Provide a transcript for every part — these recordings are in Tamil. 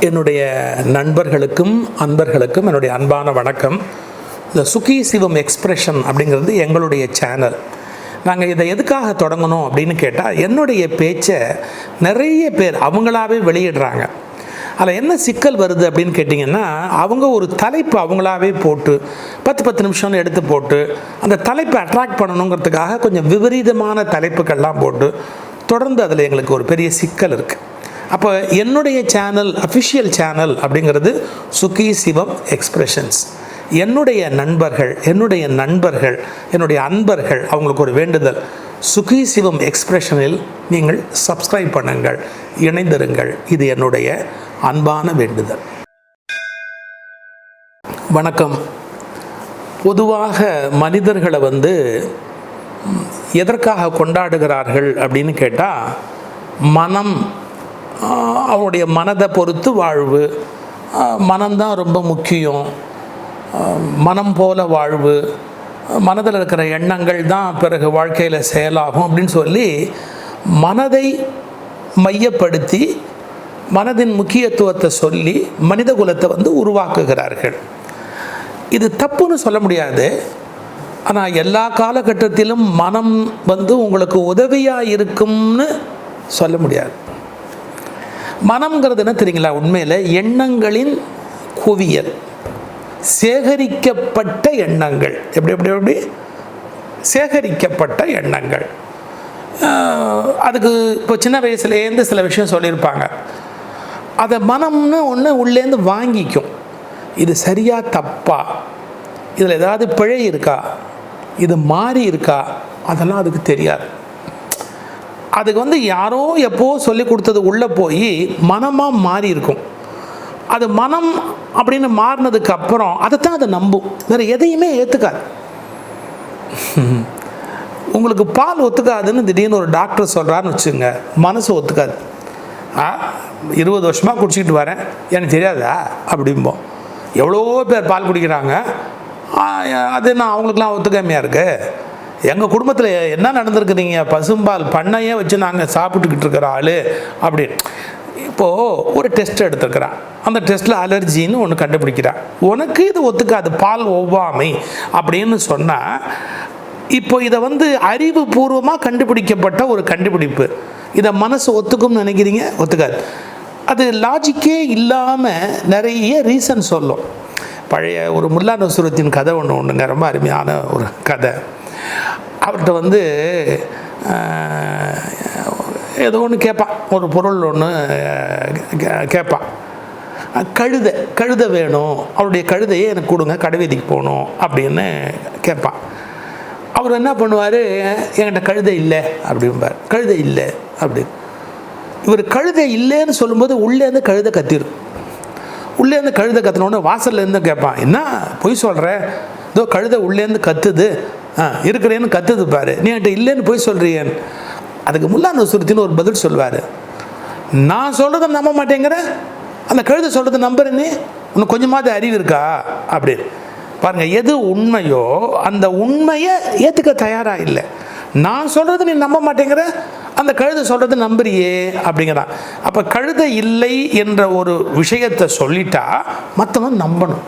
என்னுடைய நண்பர்களுக்கும் அன்பர்களுக்கும் என்னுடைய அன்பான வணக்கம். இந்த சுகி சிவம் எக்ஸ்பிரஷன் அப்படிங்கிறது எங்களுடைய சேனல். நாங்கள் இதை எதுக்காக தொடங்கணும் அப்படின்னு கேட்டால், என்னுடைய பேச்சை நிறைய பேர் அவங்களாவே வெளியிடுறாங்க. அதில் என்ன சிக்கல் வருது அப்படின்னு கேட்டிங்கன்னா, அவங்க ஒரு தலைப்பு அவங்களாவே போட்டு 10 நிமிஷம்னு எடுத்து போட்டு அந்த தலைப்பை அட்ராக்ட் பண்ணணுங்கிறதுக்காக கொஞ்சம் விபரீதமான தலைப்புகள்லாம் போட்டு தொடர்ந்து அதில் எங்களுக்கு ஒரு பெரிய சிக்கல் இருக்குது. அப்போ என்னுடைய சேனல், அஃபிஷியல் சேனல் அப்படிங்கிறது சுகி சிவம் எக்ஸ்பிரஷன்ஸ். என்னுடைய நண்பர்கள், என்னுடைய அன்பர்கள், அவங்களுக்கு ஒரு வேண்டுதல், சுகி சிவம் எக்ஸ்பிரஷனில் நீங்கள் சப்ஸ்கிரைப் பண்ணுங்கள், இணைந்திருங்கள். இது என்னுடைய அன்பான வேண்டுதல். வணக்கம். பொதுவாக மனிதர்களை எதற்காக கொண்டாடுகிறார்கள் அப்படின்னு கேட்டால், மனம், அவனுடைய மனதை பொறுத்து வாழ்வு, மனம்தான் ரொம்ப முக்கியம், மனம் போல வாழ்வு, மனதில் இருக்கிற எண்ணங்கள் தான் பிறகு வாழ்க்கையில் செயலாகும் அப்படின்னு சொல்லி மனதை மையப்படுத்தி மனதின் முக்கியத்துவத்தை சொல்லி மனித குலத்தை உருவாக்குகிறார்கள். இது தப்புன்னு சொல்ல முடியாது. ஆனால் எல்லா காலகட்டத்திலும் மனம் உங்களுக்கு உதவியாக இருக்கும்னு சொல்ல முடியாது. மனம்ங்கிறது என்ன தெரியுங்களா? உண்மையில் எண்ணங்களின் குவியல், சேகரிக்கப்பட்ட எண்ணங்கள். எப்படி சேகரிக்கப்பட்ட எண்ணங்கள். அதுக்கு இப்போ சின்ன வயசுலேருந்து சில விஷயம் சொல்லியிருப்பாங்க. அதை மனம்னு ஒன்று உள்ளேருந்து வாங்கிக்கும். இது சரியா தப்பா, இதில் ஏதாவது பிழை இருக்கா, இது மாறி இருக்கா, அதெல்லாம் அதுக்கு தெரியாது. அதுக்கு யாரோ எப்போ சொல்லி கொடுத்தது உள்ளே போய் மனமாக மாறி இருக்கும். அது மனம் அப்படின்னு மாறினதுக்கு அப்புறம் அதைத்தான் அதை நம்பும், வேறு எதையுமே ஏற்றுக்காது. உங்களுக்கு பால் ஒத்துக்காதுன்னு திடீர்னு ஒரு டாக்டர் சொல்கிறான்னு வச்சுங்க, மனசு ஒத்துக்காது. 20 வருஷமாக குடிச்சிக்கிட்டு வரேன், எனக்கு தெரியாதா அப்படிம்போம். எவ்வளோ பேர் பால் குடிக்கிறாங்க, அது நான் அவங்களுக்குலாம் ஒத்துக்காமையாக இருக்குது. எங்கள் குடும்பத்தில் என்ன நடந்திருக்குறீங்க, பசும்பால் பண்ணையே வச்சு நாங்கள் சாப்பிட்டுக்கிட்டு இருக்கிற ஆள் அப்படின்னு. இப்போது ஒரு டெஸ்ட் எடுத்துக்கிறான், அந்த டெஸ்ட்டில் அலர்ஜின்னு ஒன்று கண்டுபிடிக்கிறான். உனக்கு இது ஒத்துக்காது, பால் ஒவ்வாமை அப்படின்னு சொன்னால், இப்போ இதை அறிவுபூர்வமாக கண்டுபிடிக்கப்பட்ட ஒரு கண்டுபிடிப்பு. இதை மனசு ஒத்துக்கும்னு நினைக்கிறீங்க? ஒத்துக்காது. அது லாஜிக்கே இல்லாமல் நிறைய ரீசன் சொல்லும். பழைய ஒரு முல்லா நசுரத்தின் கதை ஒன்றுங்க, ரொம்ப அருமையான ஒரு கதை. அவர்கிட்ட ஏதோ ஒன்று கேட்பான், ஒரு பொருள் ஒன்று கேட்பான். கழுதை வேணும், அவருடைய கழுதையே எனக்கு கொடுங்க, கடைவீதிக்கு போகணும் அப்படின்னு கேட்பான். அவர் என்ன பண்ணுவார், என்கிட்ட கழுதை இல்லை அப்படிம்பார். கழுதை இல்லை அப்படின்னு. இவர் கழுதை இல்லைன்னு சொல்லும்போது உள்ளேருந்து கழுதை கத்திடும். உள்ளேருந்து கழுதை கத்தினோடனே வாசல்லேருந்து கேட்பான், என்ன பொய் சொல்கிற, இதோ கழுதை உள்ளேருந்து கத்துது, இருக்கிறேன்னு கத்துது பாரு, நீ என்கிட்ட இல்லைன்னு போய் சொல்கிறீன்னு. அதுக்கு முல்லா நசுரத்தின்னு ஒரு பதில் சொல்வார், நான் சொல்கிறத நம்ப மாட்டேங்கிற, அந்த கழுதை சொல்கிறத நம்புற, நீ உனக்கு கொஞ்சமாவது அறிவு இருக்கா அப்படின்னு. பாருங்கள், எது உண்மையோ அந்த உண்மையை ஏற்றுக்க தயாராக இல்லை. நான் சொல்கிறது நீ நம்ப மாட்டேங்கிற, அந்த கழுதை சொல்கிறது நம்புறியே அப்படிங்கிறான். அப்போ கழுதை இல்லை என்ற ஒரு விஷயத்தை சொல்லிட்டா மற்றவன் நம்பணும்.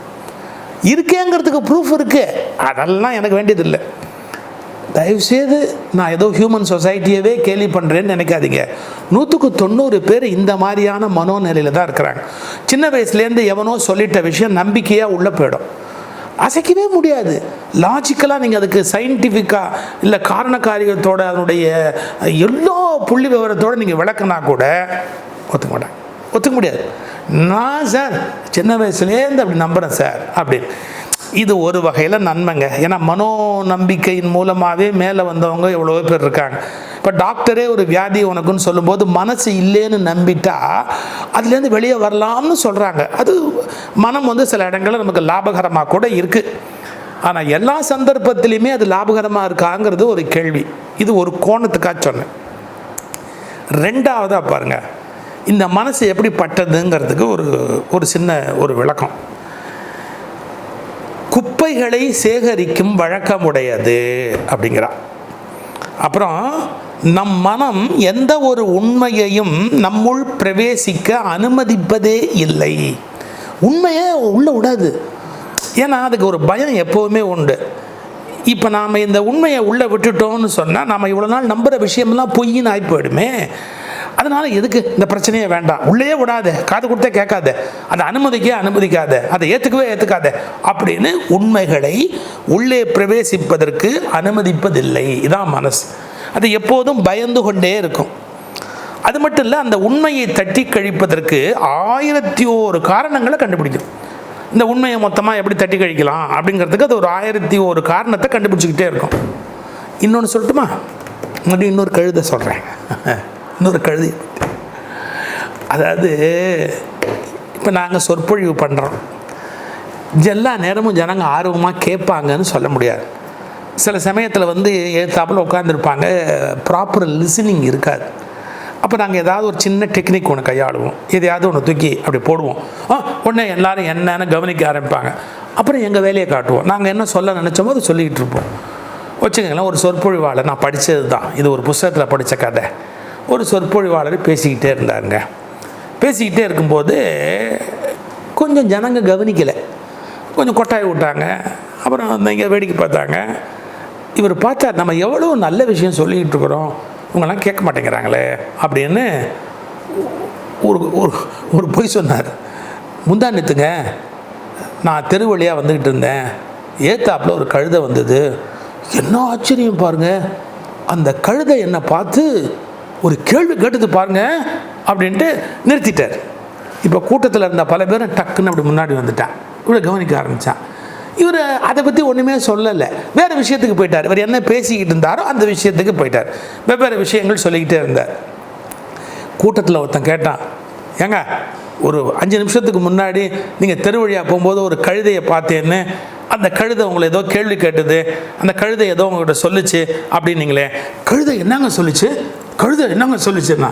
இருக்கேங்கிறதுக்கு ப்ரூஃப் இருக்கு, அதெல்லாம் எனக்கு வேண்டியதில்லை. தயவுசெய்து நான் ஏதோ ஹியூமன் சொசைட்டியவே கேலி பண்ணுறேன்னு நினைக்காதீங்க. 100% பேர் இந்த மாதிரியான மனோநிலையில் தான் இருக்கிறாங்க. சின்ன வயசுலேருந்து எவனோ சொல்லிட்ட விஷயம் நம்பிக்கையாக உள்ளே போயிடும், அசைக்கவே முடியாது. லாஜிக்கலாக நீங்கள் அதுக்கு சயின்டிஃபிக்காக இல்லை காரண காரியத்தோட அதனுடைய எல்லா புள்ளி விவரத்தோடு நீங்கள் விளக்குனா கூட ஒத்துக்க முடியாது. நான் சார் சின்ன வயசுலேருந்து அப்படி நம்புகிறேன் சார் அப்படின்னு. இது ஒரு வகையில் நன்மைங்க. ஏன்னா மனோ நம்பிக்கையின் மூலமாகவே மேலே வந்தவங்க எவ்வளோ பேர் இருக்காங்க. இப்போ டாக்டரே ஒரு வியாதி உனக்குன்னு சொல்லும்போது மனசு இல்லைன்னு நம்பிட்டா அதுலேருந்து வெளியே வரலாம்னு சொல்கிறாங்க. அது மனம் சில இடங்களில் நமக்கு லாபகரமாக கூட இருக்குது. ஆனால் எல்லா சந்தர்ப்பத்திலையுமே அது லாபகரமாக இருக்காங்கிறது ஒரு கேள்வி. இது ஒரு கோணத்துக்காக சொன்னேன். ரெண்டாவதாக பாருங்கள், இந்த மனசு எப்படி பட்டதுங்கிறதுக்கு ஒரு சின்ன ஒரு விளக்கம். குப்பைகளை சேகரிக்கும் வழக்கமுடையது அப்படிங்கிறா. அப்புறம் நம் மனம் எந்த ஒரு உண்மையையும் நம்முள் பிரவேசிக்க அனுமதிப்பதே இல்லை. உண்மையை உள்ளே விடாது. ஏன்னா அதுக்கு ஒரு பயம் எப்போவுமே உண்டு. இப்போ நாம் இந்த உண்மையை உள்ளே விட்டுட்டோம்னு சொன்னால் நாம் இவ்வளோ நாள் நம்புகிற விஷயமெல்லாம் பொய்ன்னு ஆகி போயிடுமே. அதனால் எதுக்கு இந்த பிரச்சனையே வேண்டாம், உள்ளே விடாத, காது கொடுத்தே கேட்காத, அதை அனுமதிக்காத, அதை ஏற்றுக்காத அப்படின்னு உண்மைகளை உள்ளே பிரவேசிப்பதற்கு அனுமதிப்பதில்லை. இதான் மனசு. அது எப்போதும் பயந்து கொண்டே இருக்கும். அது மட்டும் இல்லை, அந்த உண்மையை தட்டி கழிப்பதற்கு 1001 காரணங்களை கண்டுபிடிக்கும். இந்த உண்மையை மொத்தமாக எப்படி தட்டி கழிக்கலாம் அப்படிங்கிறதுக்கு அது ஒரு 1001 காரணத்தை கண்டுபிடிச்சிக்கிட்டே இருக்கும். இன்னொன்று சொல்லட்டுமா? மறுபடியும் இன்னொரு கழுதை சொல்கிறேன். இன்னொரு கழுதை, அதாவது இப்போ நாங்கள் சொற்பொழிவு பண்ணுறோம், எல்லா நேரமும் ஜனங்க ஆர்வமாக கேட்பாங்கன்னு சொல்ல முடியாது. சில சமயத்தில் எழுத்தாப்பில் உட்காந்துருப்பாங்க, ப்ராப்பர் லிசனிங் இருக்காது. அப்போ நாங்கள் ஏதாவது ஒரு சின்ன டெக்னிக் ஒன்று கையாளுவோம், எதையாவது ஒன்று தூக்கி அப்படி போடுவோம். உடனே எல்லோரும் என்னென்னு கவனிக்க ஆரம்பிப்பாங்க. அப்புறம் எங்கள் வேலையை காட்டுவோம். நாங்கள் என்ன சொல்ல நினச்சோமோ அதை சொல்லிக்கிட்டு இருப்போம். வச்சுக்கோங்களேன், ஒரு சொற்பொழிவாளர், நான் படித்தது தான், இது ஒரு புத்தகத்தில் படித்த கதை. ஒரு சொற்பொழிவாளர் பேசிக்கிட்டே இருந்தாங்க. பேசிக்கிட்டே இருக்கும்போது கொஞ்சம் ஜனங்க கவனிக்கலை, கொஞ்சம் கொட்டாய் விட்டாங்க. அப்புறம் இங்கே வேடிக்கை பார்த்தாங்க. இவர் பார்த்தா நம்ம எவ்வளோ நல்ல விஷயம் சொல்லிக்கிட்டு இருக்கிறோம், இவங்கெல்லாம் கேட்க மாட்டேங்கிறாங்களே அப்படின்னு ஒரு பொய் சொன்னார். முந்தானத்துங்க நான் தெரு வழியாக வந்துக்கிட்டு இருந்தேன், ஏத்தாப்பில் ஒரு கழுதை வந்தது. என்ன ஆச்சரியம் பாருங்கள், அந்த கழுதை என்னை பார்த்து ஒரு கேள்வி கேட்டது பாருங்க அப்படின்ட்டு நிறுத்திட்டார். இப்போ கூட்டத்தில் இருந்த பல பேரும் டக்குன்னு அப்படி முன்னாடி வந்துட்டான். இவ்வளோ கவனிக்க ஆரம்பித்தான். இவர் அதை பற்றி ஒன்றுமே சொல்லலை, வேறு விஷயத்துக்கு போயிட்டார். இவர் என்ன பேசிக்கிட்டு இருந்தாரோ அந்த விஷயத்துக்கு போயிட்டார். வெவ்வேறு விஷயங்கள் சொல்லிக்கிட்டே இருந்தார். கூட்டத்தில் ஒருத்தன் கேட்டான், ஏங்க ஒரு 5 நிமிஷத்துக்கு முன்னாடி நீங்கள் தெரு வழியாக போகும்போது ஒரு கழுதையை பார்த்தேன்னு, அந்த கழுதை உங்களை ஏதோ கேள்வி கேட்டது, அந்த கழுதை ஏதோ உங்கள்கிட்ட சொல்லிச்சு அப்படின்னீங்களே, கழுதை என்னங்க சொல்லிச்சுன்னா,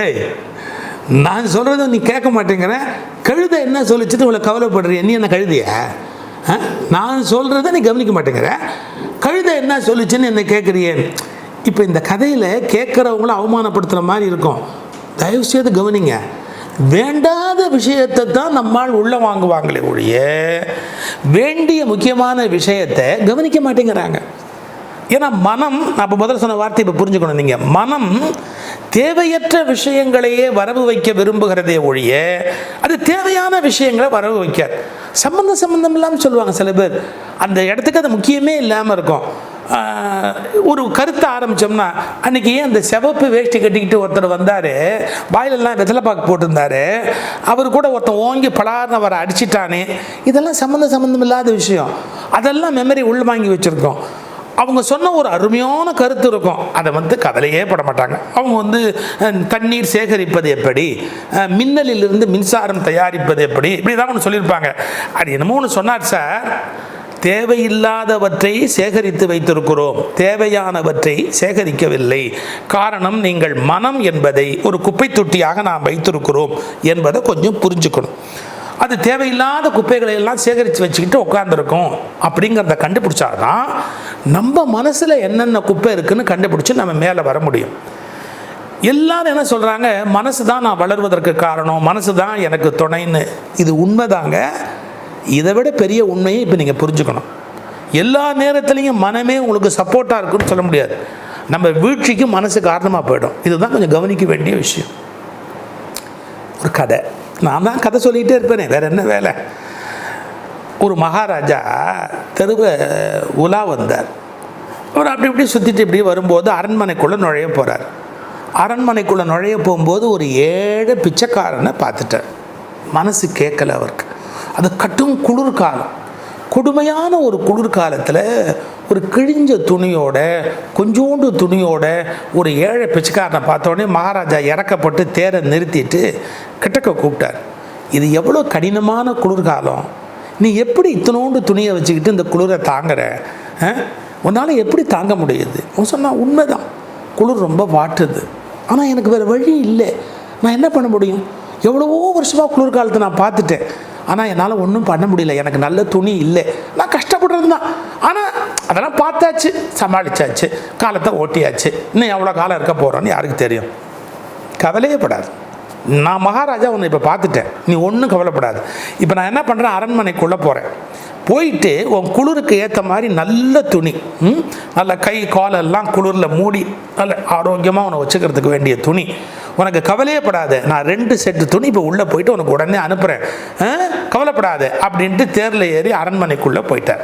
ஏய் நான் சொல்கிறத நீ கேட்க மாட்டேங்கிற, கழுதை என்ன சொல்லிச்சுட்டு இவ்வளோ கவலைப்படுறிய, நீ என்ன கழுதையா? நான் சொல்கிறத நீ கவனிக்க மாட்டேங்கிற, கழுதை என்ன சொல்லிச்சுன்னு என்ன கேட்குறியேன். இப்போ இந்த கதையில் கேட்குறவங்கள அவமானப்படுத்துகிற மாதிரி இருக்கும். தயவுசெய்து கவனிங்க. வேண்டாத விஷயத்தை தான் நம்மால் உள்ள வாங்குவாங்களே ஒழிய வேண்டிய முக்கியமான விஷயத்தை கவனிக்க மாட்டேங்கிறாங்க. ஏன்னா மனம், நான் இப்போ முதல்ல சொன்ன வார்த்தை இப்போ புரிஞ்சுக்கணும். நீங்கள் மனம் தேவையற்ற விஷயங்களையே வரவு வைக்க விரும்புகிறதே ஒழிய அது தேவையான விஷயங்களை வரவு வைக்காது. சம்பந்தம் இல்லாமல் சொல்லுவாங்க சில பேர், அந்த இடத்துக்கு அது முக்கியமே இல்லாமல் இருக்கும். ஒரு கருத்தை ஆரம்பித்தோம்னா, அன்றைக்கி ஏன் அந்த சிவப்பு வேஷ்டி கட்டிக்கிட்டு ஒருத்தர் வந்தார், வாயிலெல்லாம் வெத்தலைப்பாக்கு போட்டிருந்தார், அவர் கூட ஒருத்தன் ஓங்கி பலார்னு அவரை அடிச்சிட்டானே, இதெல்லாம் சம்மந்தம் இல்லாத விஷயம். அதெல்லாம் மெமரி உள் வாங்கி வச்சுருக்கோம். அவங்க சொன்ன ஒரு அருமையான கருத்து இருக்கும், அதை கவலையே பட மாட்டாங்க. அவங்க தண்ணீர் சேகரிப்பது எப்படி, மின்னலிலிருந்து மின்சாரம் தயாரிப்பது எப்படி, இப்படி தான் ஒன்று சொல்லியிருப்பாங்க. அது என்னமோ ஒன்று சொன்னார் சார், தேவையில்லாதவற்றை சேகரித்து வைத்திருக்கிறோம், தேவையானவற்றை சேகரிக்கவில்லை. காரணம், நீங்கள் மனம் என்பதை ஒரு குப்பை தொட்டியாக நாம் வைத்திருக்கிறோம் என்பதை கொஞ்சம் புரிஞ்சுக்கணும். அது தேவையில்லாத குப்பைகளை எல்லாம் சேகரித்து வச்சுக்கிட்டு உட்காந்துருக்கோம் அப்படிங்கிறத கண்டுபிடிச்சாதான் நம்ம மனசில் என்னென்ன குப்பை இருக்குன்னு கண்டுபிடிச்சி நம்ம மேலே வர முடியும். எல்லாரும் என்ன சொல்கிறாங்க, மனசு தான் நான் வளர்வதற்கு காரணம், மனசு தான் எனக்கு துணைன்னு. இது உண்மைதாங்க. இதை விட பெரிய உண்மையை இப்போ நீங்கள் புரிஞ்சுக்கணும். எல்லா நேரத்துலையும் மனமே உங்களுக்கு சப்போர்ட்டாக இருக்குன்னு சொல்ல முடியாது. நம்ம வீழ்ச்சிக்கு மனசு காரணமாக போயிடும். இதுதான் கொஞ்சம் கவனிக்க வேண்டிய விஷயம். ஒரு கதை, நான் தான் கதை சொல்லிகிட்டே இருப்பேனே, வேறு என்ன வேலை. ஒரு மகாராஜா தெருவை உலா வந்தார். அவர் அப்படி இப்படி சுற்றிட்டு இப்படி வரும்போது அரண்மனைக்குள்ளே நுழைய போகிறார். அரண்மனைக்குள்ளே நுழைய போகும்போது ஒரு ஏழை பிச்சைக்காரனை பார்த்துட்டார். மனசு கேட்கலை அவருக்கு. அது கட்டும் குளிர்காலம், கொடுமையான ஒரு குளிர்காலத்தில் ஒரு கிழிஞ்ச துணியோட, கொஞ்சோண்டு துணியோட ஒரு ஏழை பிச்சைக்காரனை பார்த்தோடனே மகாராஜா இறக்கப்பட்டு தேரை நிறுத்திட்டு கிட்டக்க கூப்பிட்டார். இது எவ்வளோ கடினமான குளிர்காலம், நீ எப்படி இத்தனோண்டு துணியை வச்சுக்கிட்டு இந்த குளிரை தாங்குற, உன்னால் எப்படி தாங்க முடியுது? அவன் சொன்னான், உண்மைதான், குளிர் ரொம்ப வாட்டுது, ஆனால் எனக்கு வேறு வழி இல்லை, நான் என்ன பண்ண முடியும்? எவ்வளவோ வருஷமாக குளிர்காலத்தை நான் பார்த்துட்டேன், ஆனால் என்னால் ஒன்றும் பண்ண முடியல, எனக்கு நல்ல துணி இல்லை, நான் கஷ்டப்படுறது தான். ஆனால் அதெல்லாம் பார்த்தாச்சு, சமாளிச்சாச்சு, காலத்தை ஓட்டியாச்சு. இன்னும் எவ்வளோ காலம் இருக்க போகிறோன்னு யாருக்கு தெரியும். கவலையே படாது. நான் மகாராஜா உன்னை இப்போ பார்த்துட்டேன், நீ ஒன்றும் கவலைப்படாது. இப்போ நான் என்ன பண்ணுறேன், அரண்மனைக்குள்ளே போகிறேன். போயிட்டு உன் குளிருக்கு ஏற்ற மாதிரி நல்ல துணி, நல்ல கை காலெல்லாம் குளிரில் மூடி நல்ல ஆரோக்கியமாக உன்னை வச்சுக்கிறதுக்கு வேண்டிய துணி, உனக்கு கவலையே படாது. நான் 2 செட்டு துணி இப்போ உள்ளே போயிட்டு உனக்கு உடனே அனுப்புகிறேன், கவலைப்படாது அப்படின்ட்டு தேரில் ஏறி அரண்மனைக்குள்ளே போயிட்டார்.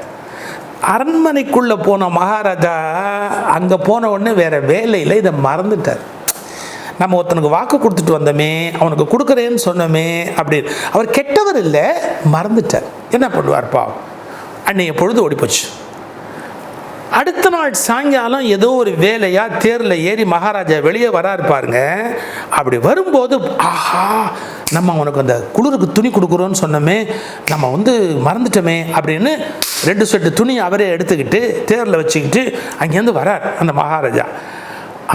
அரண்மனைக்குள்ளே போன மகாராஜா அங்கே போன உடனே வேறு வேலையில் இதை மறந்துட்டார். நம்ம ஒருத்தனுக்கு வாக்கு கொடுத்துட்டு வந்தோமே, அவனுக்கு கொடுக்குறேன்னு சொன்னோமே அப்படின்னு. அவர் கெட்டவர் இல்லை, மறந்துட்டார். என்ன பண்ணுவார்ப்பா, அன்னைய பொழுது ஓடிப்போச்சு. அடுத்த நாள் சாயங்காலம் ஏதோ ஒரு வேலையாக தேரில் ஏறி மகாராஜா வெளியே வராரு பாருங்க. அப்படி வரும்போது, ஆஹா, நம்ம அவனுக்கு அந்த குளிருக்கு துணி கொடுக்குறோன்னு சொன்னோமே, நம்ம மறந்துட்டோமே அப்படின்னு 2 செட்டு துணி அவரே எடுத்துக்கிட்டு தேரில் வச்சுக்கிட்டு அங்கேருந்து வரார் அந்த மகாராஜா.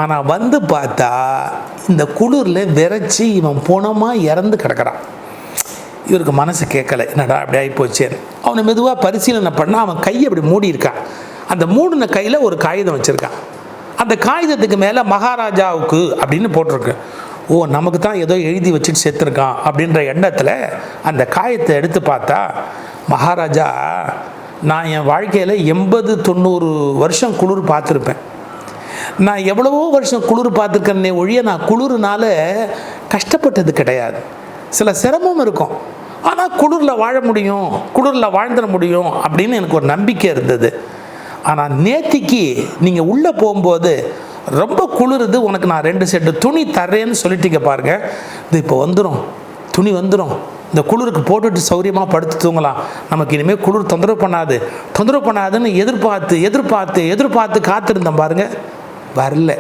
ஆனால் பார்த்தா இந்த குளிரில் விரைச்சி இவன் போனமாக இறந்து கிடக்கிறான். இவருக்கு மனசு கேட்கலை, என்னடா அப்படி ஆகிப்போச்சேன்னு. அவனை மெதுவாக பரிசீலனை பண்ணால் அவன் கையை அப்படி மூடி இருக்கான். அந்த மூடின கையில் ஒரு காகிதம் வச்சுருக்கான். அந்த காகிதத்துக்கு மேலே மகாராஜாவுக்கு அப்படின்னு போட்டிருக்கு. ஓ, நமக்கு தான் ஏதோ எழுதி வச்சுட்டு செத்துருக்கான் அப்படின்ற எண்ணத்தில் அந்த காகிதத்தை எடுத்து பார்த்தா, மகாராஜா, நான் என் வாழ்க்கையில் 80-90 வருஷம் குளிர் பார்த்துருப்பேன். நான் எவ்வளவோ வருஷம் குளிர் பார்த்துருக்கேன்னே ஒழிய நான் குளிர்னால கஷ்டப்பட்டது கிடையாது. சில சிரமம் இருக்கும், ஆனால் குளிரில் வாழ முடியும், குளிரில் வாழ்ந்துட முடியும் அப்படின்னு எனக்கு ஒரு நம்பிக்கை இருந்தது. ஆனால் நேத்திக்கு நீங்கள் உள்ளே போகும்போது ரொம்ப குளிருது, உனக்கு நான் 2 செட்டு துணி தர்றேன்னு சொல்லிட்டீங்க பாருங்க. இது இப்போ வந்துடும், துணி வந்துடும், இந்த குளிருக்கு போட்டுட்டு சௌரியமாக படுத்து தூங்கலாம், நமக்கு இனிமேல் குளிர் தொந்தரவு பண்ணாதுன்னு எதிர்பார்த்து காத்திருந்தேன் பாருங்க. வரல.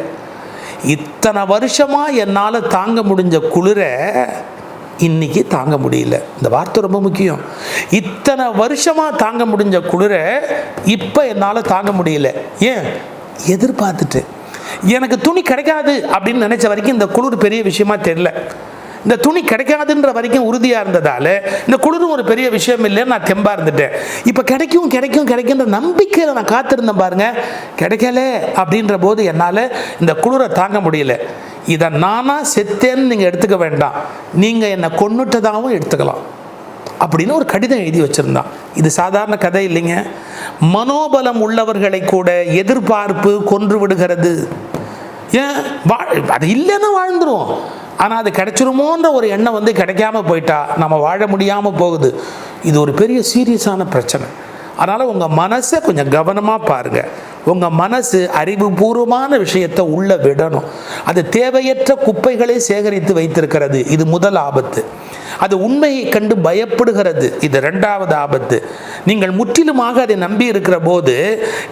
இத்தனை வருஷமாக என்னால் தாங்க முடிஞ்ச குளிரை இன்னைக்கு தாங்க முடியல. இந்த வார்த்தை ரொம்ப முக்கியம். இத்தனை வருஷமாக தாங்க முடிஞ்ச குளிரை இப்போ என்னால் தாங்க முடியல. ஏன்? எதிர்பார்த்துட்டு. எனக்கு துணி கிடைக்காது அப்படின்னு நினைச்ச வரைக்கும் இந்த குளிர் பெரிய விஷயமா தெரியல. இந்த துணி கிடைக்காதுன்ற வரைக்கும் உறுதியாக இருந்ததால் இந்த குளிரும் ஒரு பெரிய விஷயம் இல்லைன்னு நான் தெம்பாக இருந்துட்டேன். இப்போ கிடைக்குன்ற நம்பிக்கையில் நான் காத்திருந்தேன் பாருங்க. கிடைக்கல அப்படின்ற போது என்னால் இந்த குளிரை தாங்க முடியல. இதை நானாக செத்தேன்னு நீங்கள் எடுத்துக்க வேண்டாம், நீங்கள் என்னை கொன்னுட்டதாகவும் எடுத்துக்கலாம் அப்படின்னு ஒரு கடிதம் எழுதி வச்சுருந்தான். இது சாதாரண கதை இல்லைங்க. மனோபலம் உள்ளவர்களை கூட எதிர்பார்ப்பு கொன்று விடுகிறது. ஏன்? அது இல்லைன்னா வாழ்ந்துருவோம், ஆனால் அது கிடைச்சிருமோன்ற ஒரு எண்ணம் கிடைக்காம போயிட்டா நம்ம வாழ முடியாமல் போகுது. இது ஒரு பெரிய சீரியஸான பிரச்சனை. அதனால் உங்கள் மனசை கொஞ்சம் கவனமாக பாருங்கள். உங்கள் மனசு அறிவுபூர்வமான விஷயத்தை உள்ளே விடணும். அது தேவையற்ற குப்பைகளை சேகரித்து வைத்திருக்கிறது, இது முதல் ஆபத்து. அது உண்மையை கண்டு பயப்படுகிறது, இது 2வது ஆபத்து. நீங்கள் முற்றிலுமாக அதை நம்பி இருக்கிற போது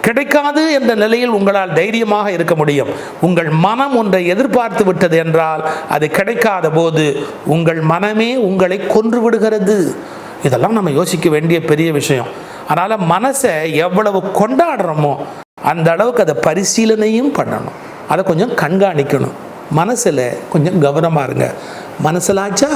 கிடைக்காது என்ற நிலையில் உங்களால் தைரியமாக இருக்க முடியும். உங்கள் மனம் ஒன்றை எதிர்பார்த்து விட்டது என்றால் அது கிடைக்காத போது உங்கள் மனமே உங்களை கொன்று விடுகிறது. இதெல்லாம் நம்ம யோசிக்க வேண்டிய பெரிய விஷயம். அதனால் மனசை எவ்வளவு கொண்டாடுறோமோ அந்த அளவுக்கு அதை பரிசீலனையும் பண்ணணும், அதை கொஞ்சம் கண்காணிக்கணும். மனசில் கொஞ்சம் கவனமாக இருங்க. மனசிலாச்சா